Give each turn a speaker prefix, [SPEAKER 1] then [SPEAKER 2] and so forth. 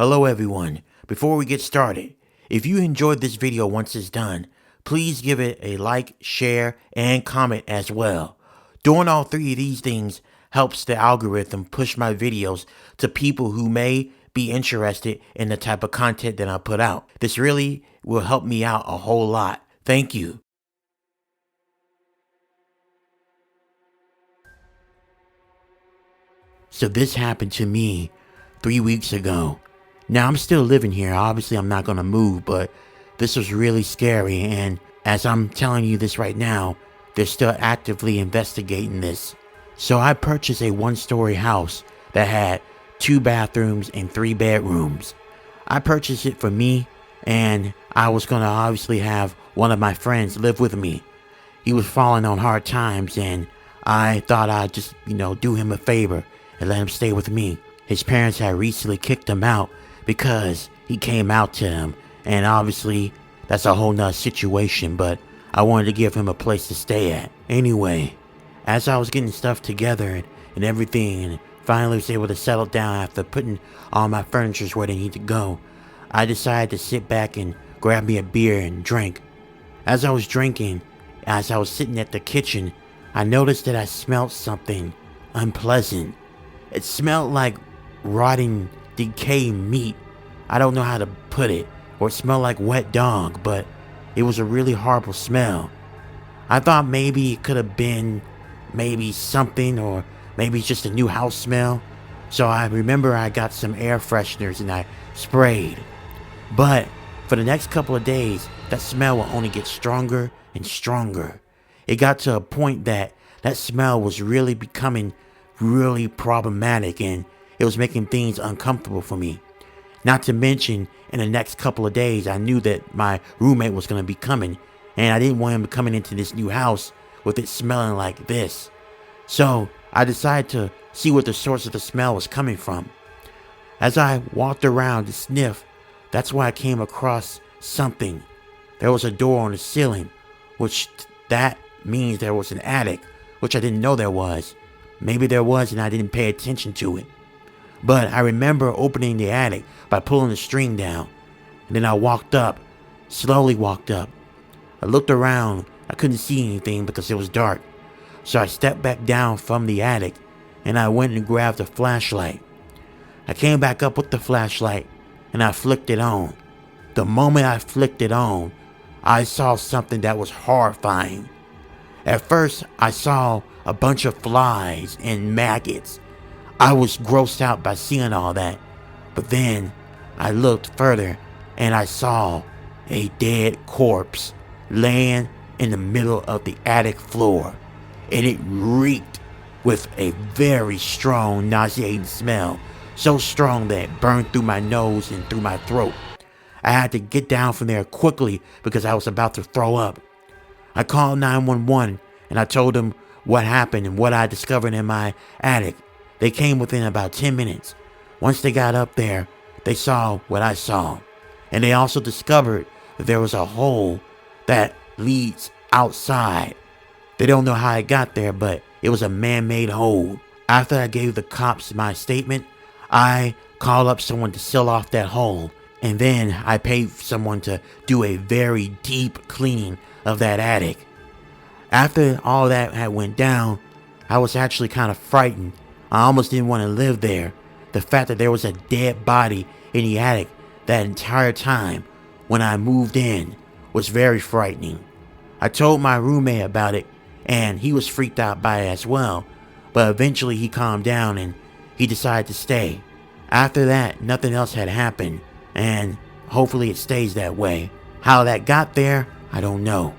[SPEAKER 1] Hello everyone. Before we get started, if you enjoyed this video once it's done, please give it a like, share, and comment as well. Doing all three of these things helps the algorithm push my videos to people who may be interested in the type of content that I put out. This really will help me out a whole lot. Thank you. So this happened to me 3 weeks ago. Now I'm still living here. Obviously I'm not going to move, but this was really scary. And as I'm telling you this right now, they're still actively investigating this. So I purchased a 1-story house that had 2 bathrooms and 3 bedrooms. I purchased it for me, and I was going to obviously have one of my friends live with me. He was falling on hard times, and I thought I'd just, do him a favor and let him stay with me. His parents had recently kicked him out because he came out to them, and obviously that's a whole nother situation, but I wanted to give him a place to stay at. Anyway, as I was getting stuff together and everything, and finally was able to settle down after putting all my furniture where they need to go, I decided to sit back and grab me a beer and drink. As I was drinking, as I was sitting at the kitchen, I noticed that I smelled something unpleasant. It smelled like rotting, decayed meat. I don't know how to put it, or it smelled like wet dog, but it was a really horrible smell. I thought maybe it could have been something, or maybe it's just a new house smell. So I remember I got some air fresheners and I sprayed. But for the next couple of days, that smell will only get stronger and stronger. It got to a point that smell was really becoming really problematic, and it was making things uncomfortable for me. Not to mention, in the next couple of days, I knew that my roommate was going to be coming, and I didn't want him coming into this new house with it smelling like this. So I decided to see what the source of the smell was coming from. As I walked around to sniff, that's why I came across something. There was a door on the ceiling, which that means there was an attic, which I didn't know there was. Maybe there was and I didn't pay attention to it. But I remember opening the attic by pulling the string down. And then I slowly walked up. I looked around. I couldn't see anything because it was dark. So I stepped back down from the attic and I went and grabbed a flashlight. I came back up with the flashlight and I flicked it on. The moment I flicked it on, I saw something that was horrifying. At first, I saw a bunch of flies and maggots. I was grossed out by seeing all that. But then I looked further and I saw a dead corpse laying in the middle of the attic floor. And it reeked with a very strong, nauseating smell. So strong that it burned through my nose and through my throat. I had to get down from there quickly because I was about to throw up. I called 911 and I told them what happened and what I discovered in my attic. They came within about 10 minutes. Once they got up there, they saw what I saw. And they also discovered that there was a hole that leads outside. They don't know how it got there, but it was a man-made hole. After I gave the cops my statement, I called up someone to seal off that hole. And then I paid someone to do a very deep cleaning of that attic. After all that had went down, I was actually kind of frightened. I almost didn't want to live there. The fact that there was a dead body in the attic that entire time when I moved in was very frightening. I told my roommate about it and he was freaked out by it as well. But eventually he calmed down and he decided to stay. After that, nothing else had happened, and hopefully it stays that way. How that got there, I don't know.